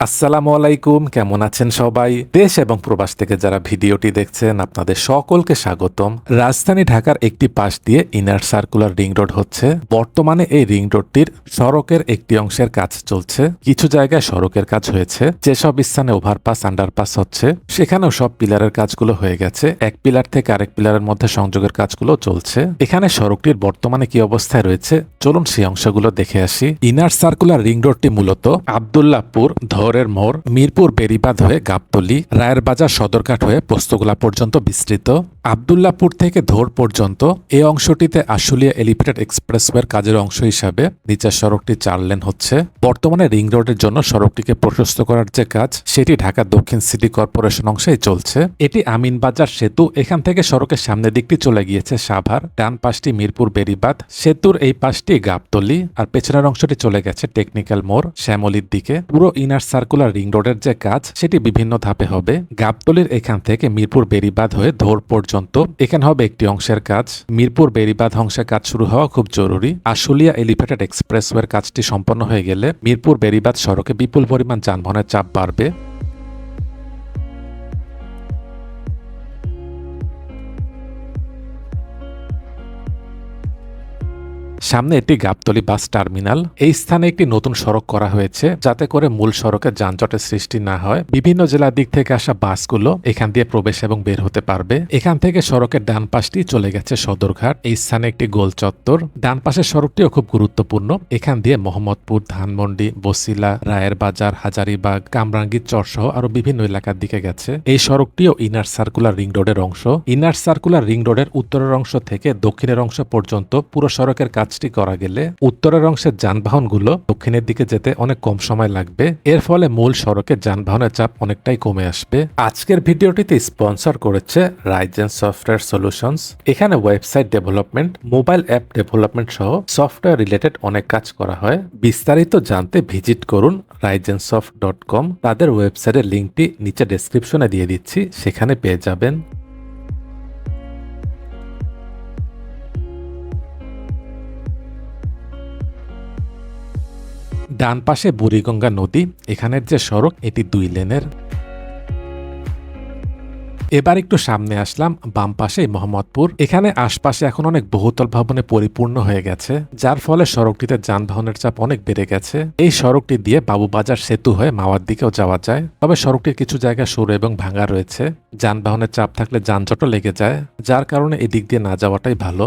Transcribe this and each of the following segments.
আসসালামু আলাইকুম, কেমন আছেন সবাই? দেশ এবং প্রবাস থেকে যারা ভিডিওটি দেখছেন আপনাদের সকলকে স্বাগতম। রাজধানী ঢাকার একটি পাশ দিয়ে ইনার সার্কুলার রিং রোড হচ্ছে। বর্তমানে এই রিং রোডটির সড়কের একটি অংশের কাজ চলছে। কিছু জায়গায় সড়কের কাজ হয়েছে, যেসব স্থানে ওভারপাস আন্ডারপাস হচ্ছে সেখানেও সব পিলারের কাজগুলো হয়ে গেছে। এক পিলার থেকে আরেক পিলারের মধ্যে সংযোগের কাজগুলো চলছে। এখানে সড়কটির বর্তমানে কি অবস্থায় রয়েছে চলুন সেই অংশগুলো দেখে আসি। ইনার সার্কুলার রিং রোডটি মূলত আব্দুল্লাহপুর, ধরের মোড়, মিরপুর বেরিবাদ হয়ে গাবতলী, রায়ের বাজার সদরঘাট হয়ে পোস্তগোলা পর্যন্ত বিস্তৃত। আব্দুল্লাহপুর থেকে ধোর পর্যন্ত এই অংশটিতে আশুলিয়া এলিভেটেড এক্সপ্রেসওয়ের কাজের অংশ হিসাবে নিচের সড়কটি 4 লেন হচ্ছে। বর্তমানে রিং রোডের জন্য সড়কটিকে প্রশস্ত করার যে কাজ সেটি ঢাকা দক্ষিণ সিটি কর্পোরেশন অংশেই চলছে। এটি আমিনবাজার সেতু। এখান থেকে সড়কের সামনের দিকটি চলে গিয়েছে সাভার, ডান পাশটি মিরপুর বেরিবাদ, সেতুর এই পাশটি গাবতলী, আর পেছনের অংশটি চলে গেছে টেকনিক্যাল মোড় শ্যামলীর দিকে। পুরো ইনার সার্কুলার রিং রোডের যে কাজ সেটি বিভিন্ন ধাপে হবে। গাবতলীর এখান থেকে মিরপুর বেরিবাদ হয়ে ধোর পর্যন্ত এখানে হবে একটি অংশের কাজ। মিরপুর বেরিবাদ অংশের কাজ শুরু হওয়া খুব জরুরি। আশুলিয়া এলিভেটেড এক্সপ্রেসওয়ের কাজটি সম্পন্ন হয়ে গেলে মিরপুর বেরিবাদ সড়কে বিপুল পরিমাণ যানবাহনের চাপ বাড়বে। সামনে একটি গাবতলী বাস টার্মিনাল। এই স্থানে একটি নতুন সড়ক করা হয়েছে যাতে করে মূল সড়কে যানজটের সৃষ্টি না হয়। বিভিন্ন জেলার দিক থেকে আসা বাসগুলো এখান দিয়ে প্রবেশ এবং বের হতে পারবে। এখান থেকে সড়কের ডান পাশটি চলে গেছে সদরঘাট। এই স্থানে একটি গোল চত্বর। ডান পাশের সড়কটিও খুব গুরুত্বপূর্ণ। এখান দিয়ে মোহাম্মদপুর, ধানমন্ডি, বসিলা, রায়ের বাজার, হাজারীবাগ, কামরাঙ্গীর চরসহ আরো বিভিন্ন এলাকার দিকে গেছে। এই সড়কটিও ইনার সার্কুলার রিং রোডের অংশ। ইনার সার্কুলার রিং রোডের উত্তরের অংশ থেকে দক্ষিণের অংশ পর্যন্ত পুরো সড়কের কাজটি করা গেলে উত্তরের অংশের যানবাহনগুলো দক্ষিণের দিকে যেতে অনেক কম সময় লাগবে। এর ফলে মূল সড়কের যানবাহনের চাপ অনেকটাই কমে আসবে। আজকের ভিডিওটিতে স্পন্সর করেছে রাইজেন সফটওয়্যার সলিউশনস। এখানে website development, mobile app development সহ সফটওয়্যার রিলেটেড অনেক কাজ করা হয়। বিস্তারিত জানতে ভিজিট করুন raizensoft.com। তাদের ওয়েবসাইটের লিঙ্কটি নিচে ডেসক্রিপশনে দিয়ে দিচ্ছি, সেখানে পেয়ে যাবেন। ডান পাশে বুড়িগঙ্গা নদী। এখানের যে সড়ক এটি 2 লেনের। এবার একটু সামনে আসলাম, বাম পাশে মোহাম্মদপুর। এখানে আশপাশে এখন অনেক বহুতল ভবনে পরিপূর্ণ হয়ে গেছে, যার ফলে সড়কটিতে যানবাহনের চাপ অনেক বেড়ে গেছে। এই সড়কটি দিয়ে বাবুবাজার সেতু হয়ে মাওয়ার দিকেও যাওয়া যায়, তবে সড়কটির কিছু জায়গায় সরু এবং ভাঙা রয়েছে। যানবাহনের চাপ থাকলে যানজটও লেগে যায়, যার কারণে এদিক দিয়ে না যাওয়াটাই ভালো।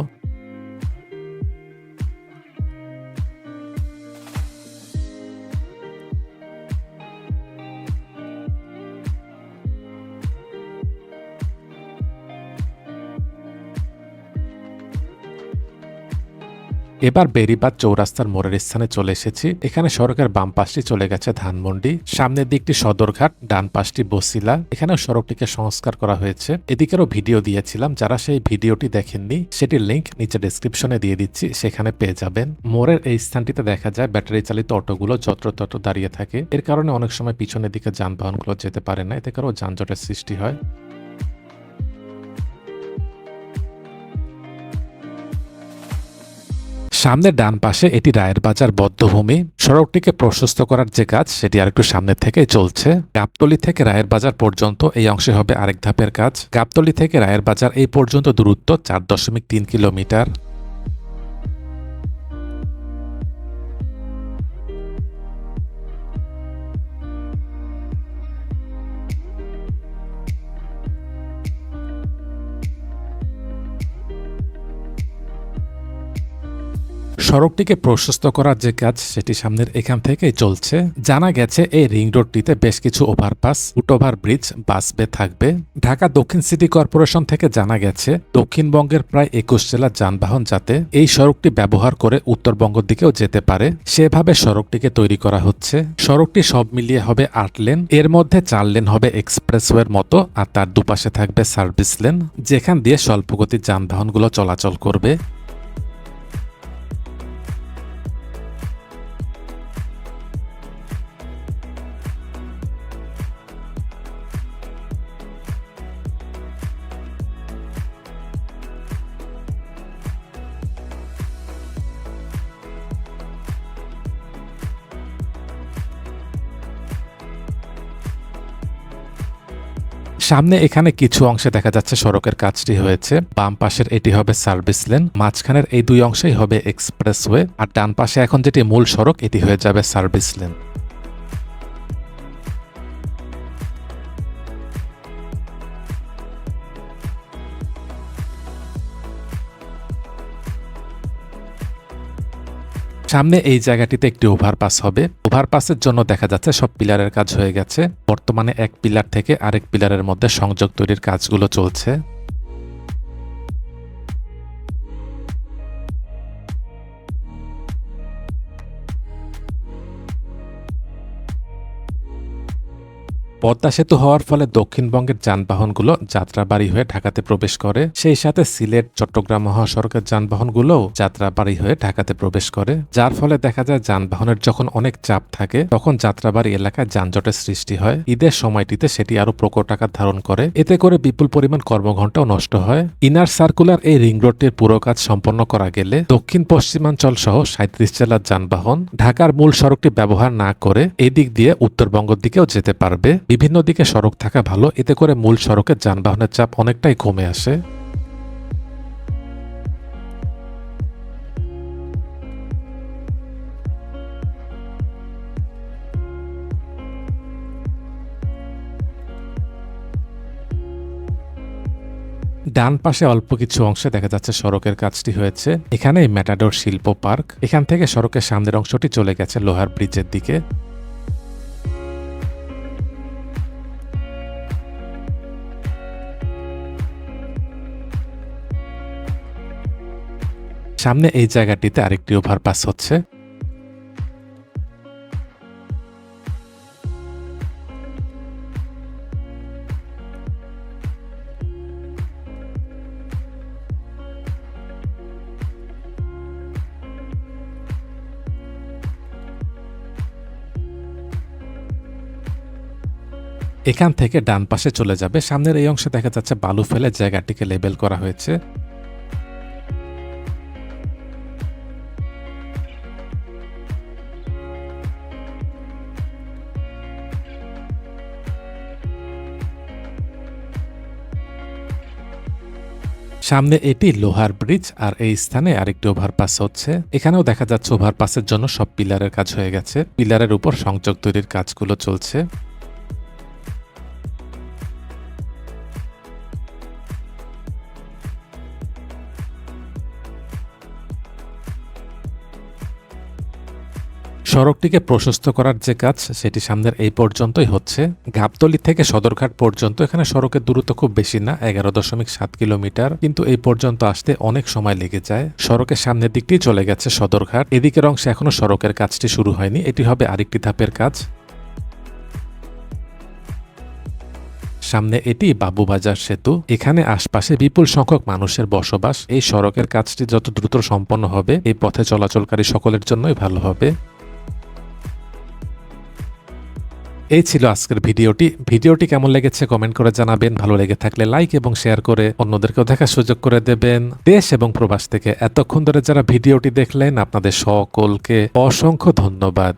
এবার বেরিবাদ চৌরাস্তার মোড়ের স্থানে চলে এসেছি। এখানে সড়কের বাম পাশটি চলে গেছে ধানমন্ডি, সামনের দিকটি সদরঘাট, ডান পাশটি বসিলা। এখানেও সড়কটিকে সংস্কার করা হয়েছে। এদিকেরও ভিডিও দিয়েছিলাম, যারা সেই ভিডিওটি দেখেননি সেটির লিঙ্ক নিচে ডেসক্রিপশনে দিয়ে দিচ্ছি, সেখানে পেয়ে যাবেন। মোড়ের এই স্থানটিতে দেখা যায় ব্যাটারি চালিত অটোগুলো যত্রতত্র দাঁড়িয়ে থাকে। এর কারণে অনেক সময় পিছনের দিকে যানবাহনগুলো যেতে পারে না, এতে করেও যানজটের সৃষ্টি হয়। সামনের ডান পাশে এটি রায়ের বাজার বদ্ধভূমি। সড়কটিকে প্রশস্ত করার যে কাজ সেটি আরেকটু সামনের থেকে চলছে। গাবতলী থেকে রায়ের বাজার পর্যন্ত এই অংশে হবে আরেক ধাপের কাজ। গাবতলী থেকে রায়ের বাজার এই পর্যন্ত দূরত্ব 4.3 কিলোমিটার। সড়কটিকে প্রশস্ত করার যে কাজ সেটি সামনের এখান থেকেই চলছে। জানা গেছে এই রিং রোডটিতে বেশ কিছু ওভারপাস, ফুটওভার ব্রিজ, বাসবে থাকবে। ঢাকা দক্ষিণ সিটি কর্পোরেশন থেকে জানা গেছে দক্ষিণবঙ্গের প্রায় 21 জেলার যানবাহন যাতে এই সড়কটি ব্যবহার করে উত্তরবঙ্গের দিকেও যেতে পারে, সেভাবে সড়কটিকে তৈরি করা হচ্ছে। সড়কটি সব মিলিয়ে হবে 8 লেন। এর মধ্যে 4 লেন হবে এক্সপ্রেসওয়ের মতো, আর তার দুপাশে থাকবে সার্ভিস লেন, যেখান দিয়ে স্বল্পগতির যানবাহনগুলো চলাচল করবে। সামনে এখানে কিছু অংশে দেখা যাচ্ছে সড়কের কাজটি হয়েছে। বাম পাশের এটি হবে সার্ভিস লেন, মাঝখানের এই দুই অংশেই হবে এক্সপ্রেসওয়ে, আর ডান পাশে এখন যেটি মূল সড়ক এটি হয়ে যাবে সার্ভিস লেন। সামনে এই জায়গাটিতে একটি ওভারপাস হবে। ওভারপাসের জন্য দেখা যাচ্ছে সব পিলারের কাজ হয়ে গেছে। বর্তমানে এক পিলার থেকে আরেক পিলারের মধ্যে সংযোগ তৈরির কাজগুলো চলছে। পদ্মা সেতু হওয়ার ফলে দক্ষিণবঙ্গের যানবাহনগুলো যাত্রাবাড়ি হয়ে ঢাকাতে প্রবেশ করে, সেই সাথে সিলেট চট্টগ্রাম মহাসড়কের যানবাহনগুলোও যাত্রাবাড়ি হয়ে ঢাকাতে প্রবেশ করে, যার ফলে দেখা যায় যানবাহনের যখন অনেক চাপ থাকে তখন যাত্রাবাড়ি এলাকায় যানজটের সৃষ্টি হয়। ঈদের সময়টিতে সেটি আরো প্রকট আকার ধারণ করে, এতে করে বিপুল পরিমাণ কর্মঘণ্টাও নষ্ট হয়। ইনার সার্কুলার এই রিং রোডটির পুরো কাজ সম্পন্ন করা গেলে দক্ষিণ পশ্চিমাঞ্চল সহ 37 জেলার যানবাহন ঢাকার মূল সড়কটি ব্যবহার না করে এদিক দিয়ে উত্তরবঙ্গের দিকেও যেতে পারবে। বিভিন্ন দিকে সড়ক থাকা ভালো, এতে করে মূল সড়কের যানবাহনের চাপ অনেকটাই কমে আসে। ডান পাশে অল্প কিছু অংশে দেখা যাচ্ছে সড়কের কাজটি হয়েছে। এখানে ম্যাটাডোর শিল্প পার্ক, এখান থেকে সড়কের সামনের অংশটি চলে গেছে লোহার ব্রিজের দিকে। সামনে এই জায়গাটিতে আরেকটি ওভারপাস হচ্ছে। এখান থেকে ডান পাশে চলে যাবে। সামনের এই অংশে দেখা যাচ্ছে বালু ফেলে জায়গাটিকে লেবেল করা হয়েছে। সামনে এটি লোহার ব্রিজ, আর এই স্থানে আরেকটি ওভারপাস হচ্ছে। এখানেও দেখা যাচ্ছে ওভারপাসের জন্য সব পিলারের কাজ হয়ে গেছে, পিলারের উপর সংযোগ তৈরির কাজগুলো চলছে। সড়কটিকে প্রশস্ত করার যে কাজ সেটি সামনের এই পর্যন্তই হচ্ছে। গাবতলী থেকে সদরঘাট পর্যন্ত এখানে সড়কের দূরত্ব খুব বেশি না, 11.7 কিলোমিটার, কিন্তু এই পর্যন্ত আসতে অনেক সময় লেগে যায়। সড়কের সামনের দিকটি চলে গেছে সদরঘাট, এদিকের অংশে এখনো সড়কের কাজটি শুরু হয়নি, এটি হবে আরেকটি ধাপের কাজ। সামনে এটি বাবুবাজার সেতু, এখানে আশপাশে বিপুল সংখ্যক মানুষের বসবাস। এই সড়কের কাজটি যত দ্রুত সম্পন্ন হবে এই পথে চলাচলকারী সকলের জন্যই ভালো হবে। এই ছিল আজকের ভিডিওটি কেমন লেগেছে কমেন্ট করে জানাবেন। ভালো লেগে থাকলে লাইক এবং শেয়ার করে অন্যদেরকেও দেখার সুযোগ করে দেবেন। দেশ এবং প্রবাস থেকে এতক্ষণ ধরে যারা ভিডিওটি দেখলেন আপনাদের সকলকে অসংখ্য ধন্যবাদ।